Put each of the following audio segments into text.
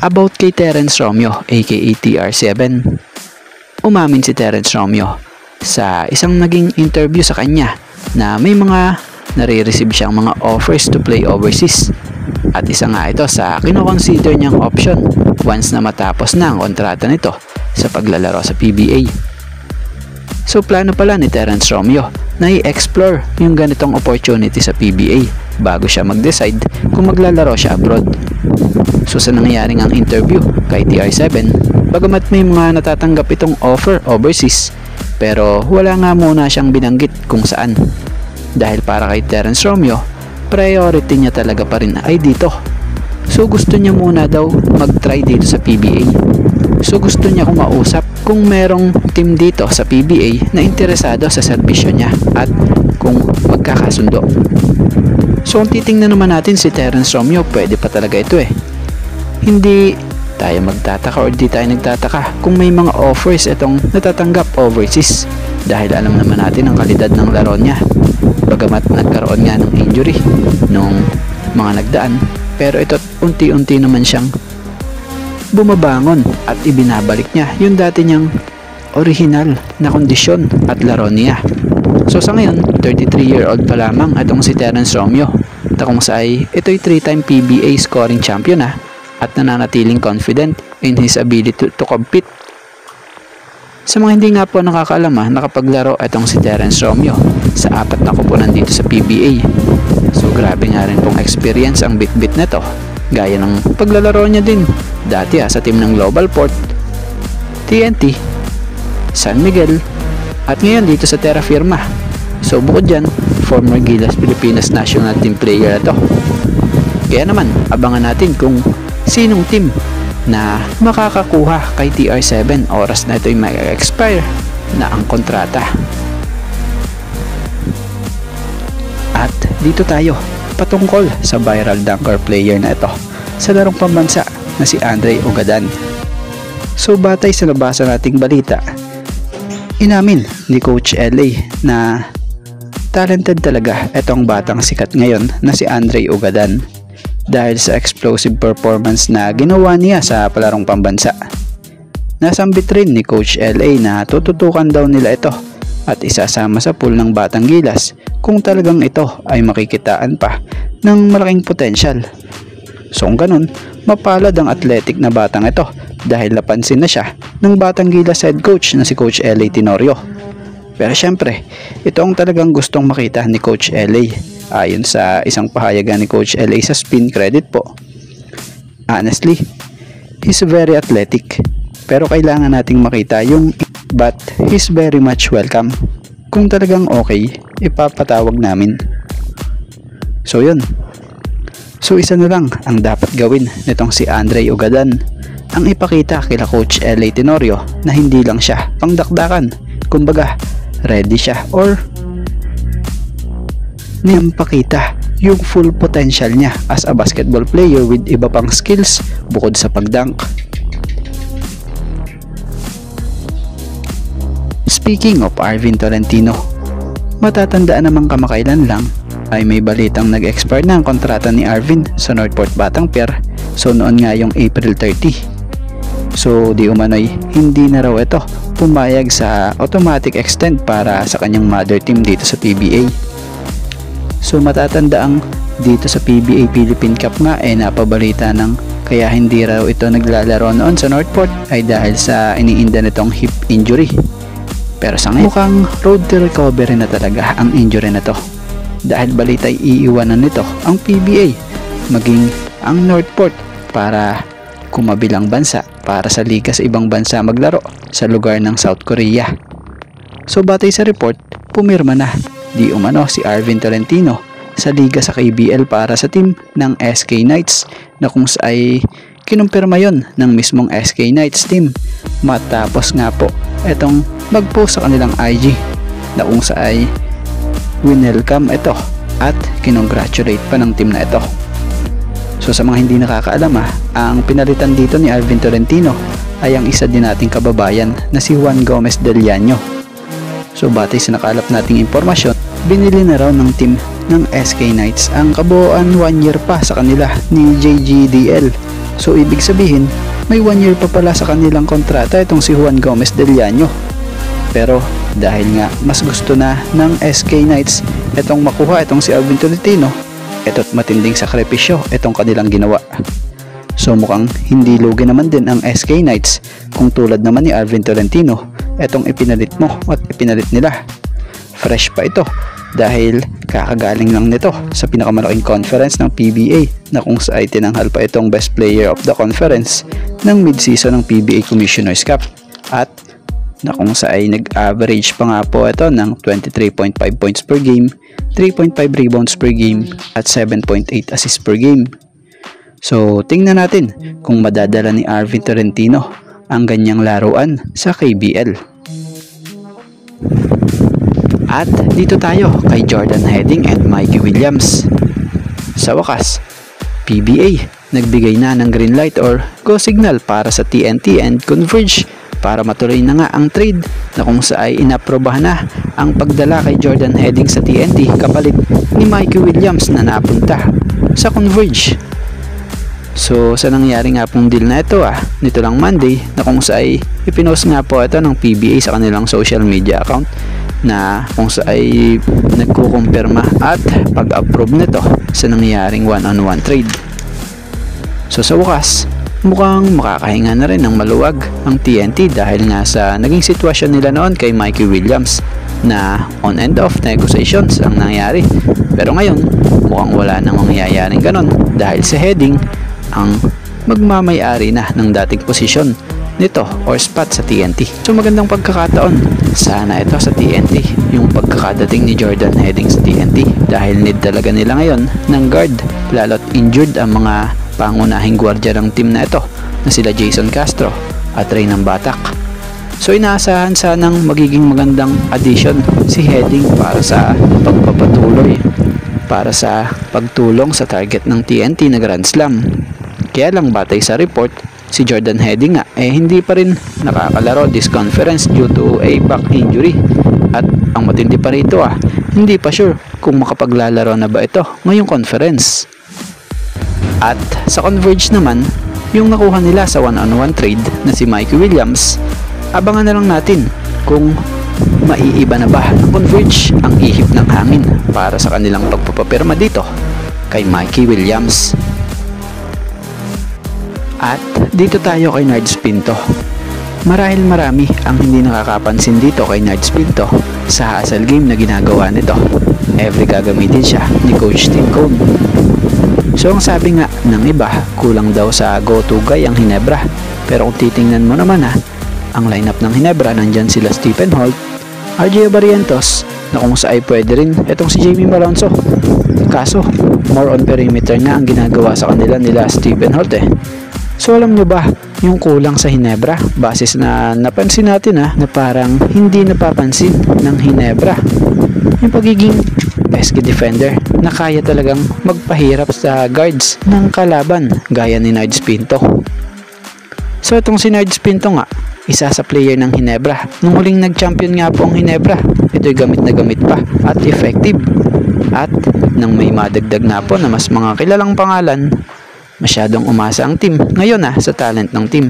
About kay Terence Romeo aka TR7. Umamin si Terence Romeo sa isang naging interview sa kanya na may mga nare-receive siyang mga offers to play overseas. At isa nga ito sa kinoconsider niyang option once na matapos na ang kontrata nito sa paglalaro sa PBA. So plano pala ni Terence Romeo na i-explore yung ganitong opportunity sa PBA bago siya mag-decide kung maglalaro siya abroad. So sa nangyaring ang interview kay TR7, bagamat may mga natatanggap itong offer overseas, pero wala nga muna siyang binanggit kung saan. Dahil para kay Terence Romeo, priority niya talaga pa rin ay dito. So gusto niya muna daw mag-try dito sa PBA. So gusto niya kumausap kung merong team dito sa PBA na interesado sa serbisyo niya at kung magkakasundo. So kung titingnan naman natin si Terence Romeo, pwede pa talaga ito eh. Hindi tayo magtataka o di tayo nagtataka kung may mga offers itong natatanggap overseas dahil alam naman natin ang kalidad ng laro niya. Bagamat nagkaroon nga ng injury nung mga nagdaan, pero ito unti-unti naman siyang bumabangon at ibinabalik niya yung dati niyang original na kondisyon at laro niya. So sa ngayon, 33-year-old pa lamang itong si Terence Romeo na kung saan ito'y 3-time PBA scoring champion at nananatiling confident in his ability to compete. Sa mga hindi nga po nakakaalam nakapaglaro itong si Terence Romeo sa 4 na kupunan dito sa PBA. So grabe nga rin pong experience ang bit-bit na to. Gaya ng paglalaro niya din dati sa team ng Global Port, TNT, San Miguel, at ngayon dito sa Terra Firma. So bukod dyan, former Gilas Pilipinas national team player na to. Kaya naman, abangan natin kung sinong team na makakakuha kay TR7 oras na ito'y mag-expire na ang kontrata. At dito tayo patungkol sa viral dunker player na ito sa larong pambansa na si Andre Ugadan. So batay sa nabasa nating balita, inamin ni Coach LA na talented talaga itong batang sikat ngayon na si Andre Ugadan dahil sa explosive performance na ginawa niya sa palarong pambansa. Nasambit rin ni Coach LA na tututukan daw nila ito at isasama sa pool ng Batang Gilas kung talagang ito ay makikitaan pa ng malaking potensyal. So kung ganun, mapalad ang athletic na batang ito dahil napansin na siya ng Batang Gilas head coach na si Coach LA Tenorio. Pero syempre, ito ang talagang gustong makita ni Coach LA. Ayon sa isang pahayagan ni Coach LA sa Spin Credit po. Honestly, he's very athletic. Pero kailangan nating makita yung but he's very much welcome. Kung talagang okay, ipapatawag namin. So yun. So isa na lang ang dapat gawin nitong si Andre Ugadan. Ang ipakita kila Coach LA Tenorio na hindi lang siya pangdakdakan. Kumbaga, ready siya or niyampakita yung full potential niya as a basketball player with iba pang skills bukod sa pagdunk. Speaking of Arvin Tolentino, matatandaan namang kamakailan lang ay may balitang nag-expire na ang kontrata ni Arvin sa Northport Batangpier. So noon nga yung April 30. So di umano'y hindi na raw ito pumayag sa automatic extend para sa kanyang mother team dito sa PBA. So matatandaang dito sa PBA Philippine Cup nga napabalita ng kaya hindi raw ito naglalaro noon sa Northport ay dahil sa iniinda nitong hip injury. Pero sa ngayon mukhang road to recovery na talaga ang injury na to. Dahil balita ay iiwanan nito ang PBA maging ang Northport para kumabilang bansa para sa liga sa ibang bansa maglaro sa lugar ng South Korea. So batay sa report, pumirma na di umano si Arvin Tolentino sa liga sa KBL para sa team ng SK Knights na kung sa ay kinumpirma yon ng mismong SK Knights team matapos nga po etong mag-post sa kanilang IG na kung sa ay winelcome ito at kinongratulate pa ng team na ito. So sa mga hindi nakakaalam ang pinalitan dito ni Arvin Tolentino ay ang isa din nating kababayan na si Juan Gomez Del Llano. So batay sa nakalap nating impormasyon, binili na raw ng team ng SK Knights ang kabuuan 1 year pa sa kanila ni JGDL So ibig sabihin, may 1 year pa pala sa kanilang kontrata itong si Juan Gomez Del Llano. Pero dahil nga mas gusto na ng SK Knights itong makuha itong si Alvin Tolentino, eto't matinding sakripisyo itong kanilang ginawa. So mukhang hindi lugi naman din ang SK Knights kung tulad naman ni Alvin Tolentino etong ipinalit mo at ipinalit nila. Fresh pa ito dahil kakagaling lang nito sa pinakamalaking conference ng PBA na kung saan tinanghal pa itong best player of the conference ng mid-season ng PBA Commissioner's Cup at na kung saan nag-average pa nga po ito ng 23.5 points per game, 3.5 rebounds per game at 7.8 assists per game. So tingnan natin kung madadala ni Alvin Tolentino ang ganyang laruan sa KBL. At dito tayo kay Jordan Heading and Mikey Williams. Sa wakas, PBA nagbigay na ng green light or go signal para sa TNT and Converge para matuloy na nga ang trade na kung saan inaprobahan na ang pagdala kay Jordan Heading sa TNT kapalit ni Mikey Williams na napunta sa Converge. So sa nangyari nga pong deal na ito nito lang Monday na kung saan ipinost nga po ito ng PBA sa kanilang social media account na kung saan nagkukumpirma at pag-approve nito sa nangyaring one-on-one trade. So sa wakas, mukhang makakahinga na rin ng maluwag ang TNT dahil nga sa naging sitwasyon nila noon kay Mikey Williams na on and off negotiations ang nangyari. Pero ngayon, mukhang wala nang mangyayaring ganon dahil si Heading ang magmamay-ari na ng dating posisyon nito or spot sa TNT. So magandang pagkakataon sana ito sa TNT yung pagkakadating ni Jordan Heading sa TNT dahil need talaga nila ngayon ng guard lalo't injured ang mga pangunahing gwardiya ng team na ito na sila Jason Castro at Reynan Batak. So inaasahan sanang magiging magandang addition si Heading para sa pagpapatuloy para sa pagtulong sa target ng TNT na Grand Slam. Kaya lang batay sa report, si Jordan Heading hindi pa rin nakakalaro this conference due to a back injury. At ang matindi pa rito hindi pa sure kung makapaglalaro na ba ito ngayong conference. At sa Converge naman, yung nakuha nila sa one-on-one trade na si Mikey Williams, abangan na lang natin kung maiiba na ba ng Converge ang ihip ng hangin para sa kanilang pagpapapirma dito kay Mikey Williams. At dito tayo kay Nards Pinto. Marahil marami ang hindi nakakapansin dito kay Nards Pinto sa hustle game na ginagawa nito. Every gagamitin siya ni Coach Tim Cone. So ang sabi nga ng iba, kulang daw sa go-to guy ang Ginebra. Pero kung titingnan mo naman ang lineup ng Ginebra, nandyan sila Stephen Holt, RJ Barrientos, na kung saan pwede rin itong si Jamie Malonzo. Kaso, more on perimeter na ang ginagawa sa kanila nila Stephen Holt So alam nyo ba yung kulang sa Ginebra? Base na napansin natin na parang hindi napapansin ng Ginebra yung pagiging pesky defender na kaya talagang magpahirap sa guards ng kalaban gaya ni Nards Pinto. So itong si Nards Pinto isa sa player ng Ginebra. Nung huling nag-champion nga po ang Ginebra, ito'y gamit na gamit pa at effective. At nang may madagdag nga po na mas mga kilalang pangalan, masyadong umasa ang team ngayon sa talent ng team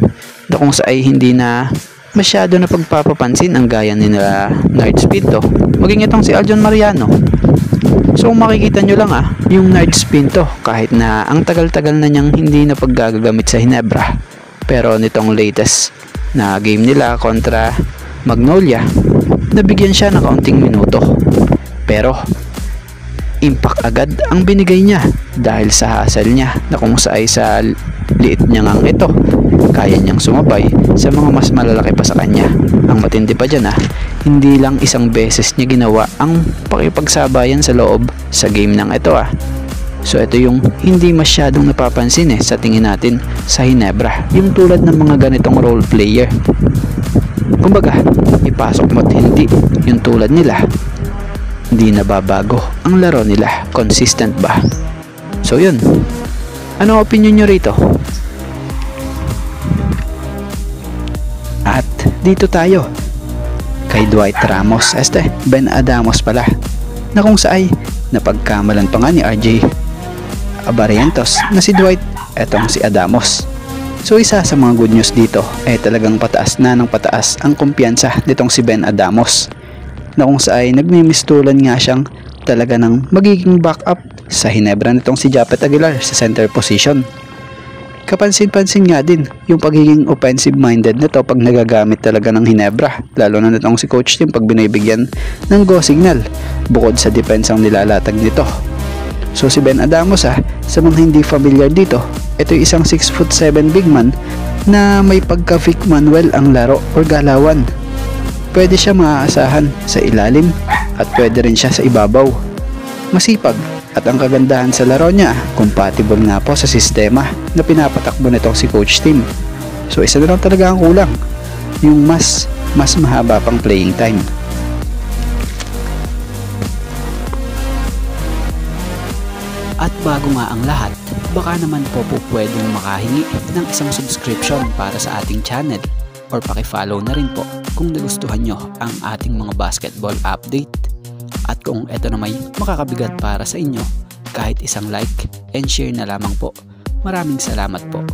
na kung sa ay hindi na masyado na pagpapapansin ang gaya ni Nards Pinto maging itong si Aljon Mariano. So kung makikita nyo lang yung Nards Pinto kahit na ang tagal-tagal na niyang hindi na paggagamit sa Ginebra, pero nitong latest na game nila kontra Magnolia, nabigyan siya ng kaunting minuto pero impact agad ang binigay niya dahil sa hustle niya na kung sa liit niya ngang ito kaya niyang sumabay sa mga mas malalaki pa sa kanya. Ang matindi pa dyan hindi lang isang beses niya ginawa ang pakipagsabayan sa loob sa game ng ito So ito yung hindi masyadong napapansin sa tingin natin sa Ginebra, yung tulad ng mga ganitong role player. Kumbaga, ipasok mo't hindi yung tulad nila, hindi nababago ang laro nila. Consistent ba? So yun, ano opinion nyo rito? At dito tayo kay Dwight Ramos, Ben Adamos pala, na kung saay napagkamalan pa nga ni RJ Barrientos na si Dwight, etong si Adamos. So isa sa mga good news dito ay talagang pataas na ng pataas ang kumpiyansa nitong si Ben Adamos, na kung saan nagmimistulan nga siyang talaga ng magiging backup sa Hinebra nitong si Japet Aguilar sa center position. Kapansin-pansin nga din yung pagiging offensive minded nito pag nagagamit talaga ng Hinebra, lalo na nitong si Coach Tim pag binibigyan ng go signal bukod sa depensang nilalatag nito. So si Ben Adamos sa mga hindi familiar dito, ito yung isang 6'7" big man na may pagka-Vic Manuel ang laro or galawan. Pwede siya maaasahan sa ilalim at pwede rin siya sa ibabaw. Masipag at ang kagandahan sa laro niya, compatible nga po sa sistema na pinapatakbo nitong si Coach Tim. So isa na lang talaga ang kulang, yung mas mahaba pang playing time. At bago nga ang lahat, baka naman po pwedeng makahingi ng isang subscription para sa ating channel or paki-follow na rin po kung nagustuhan nyo ang ating mga basketball update. At kung ito na may makakabigat para sa inyo, kahit isang like and share na lamang po. Maraming salamat po.